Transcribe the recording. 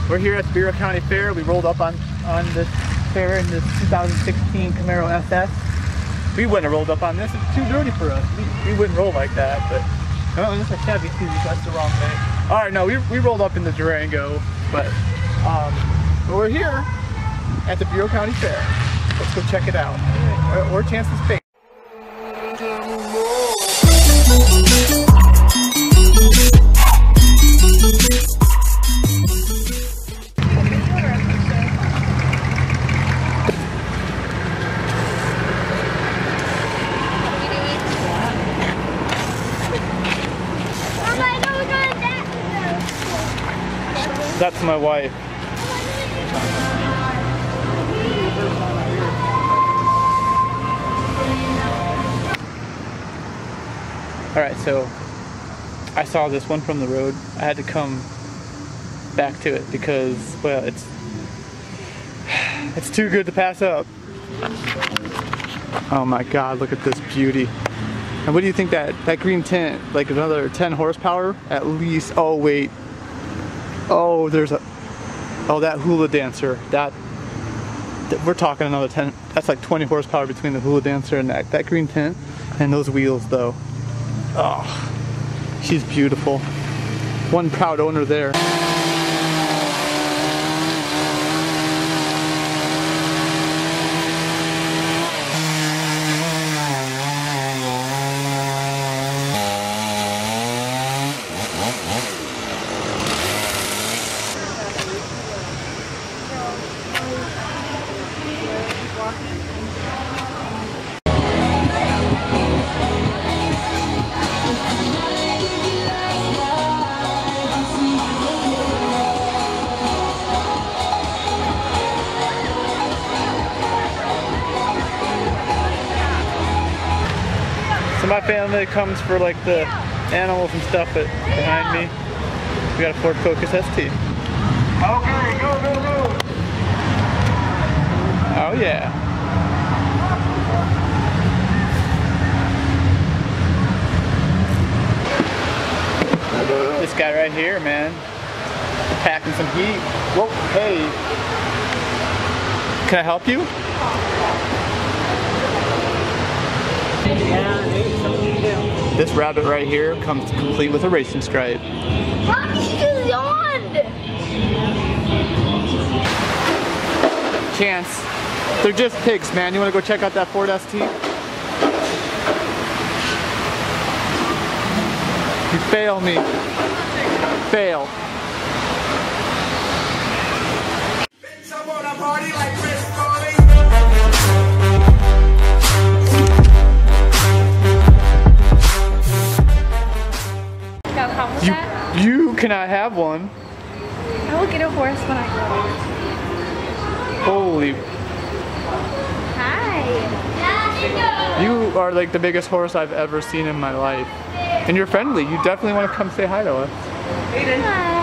We're here at the Bureau County Fair. We rolled up on this fair in this 2016 Camaro SS. We wouldn't have rolled up on this. It's too dirty for us. We wouldn't roll like that, but oh, this is a Chevy too. That's the wrong thing. All right, no, we rolled up in the Durango, but we're here at the Bureau County Fair. Let's go check it out. We're Chance's face. That's my wife. Alright, so I saw this one from the road. I had to come back to it because, well, it's too good to pass up. Oh my god, look at this beauty. And what do you think that green tint, like another 10 horsepower at least? Oh wait. Oh, that hula dancer. That we're talking another 10. That's like 20 horsepower between the hula dancer and that green tint and those wheels though. Oh, she's beautiful. One proud owner there. So my family comes for like the animals and stuff behind me. We got a Ford Focus ST. Okay, go, go, go! Oh yeah. This guy right here, man. Packing some heat. Whoa, hey. Can I help you? This rabbit right here comes complete with a racing stripe. Chance, they're just pigs, man. You want to go check out that Ford ST? You fail me. Fail. You cannot have one. I will get a horse when I go. Holy. Hi. You are like the biggest horse I've ever seen in my life. And you're friendly. You definitely want to come say hi to us. Hi.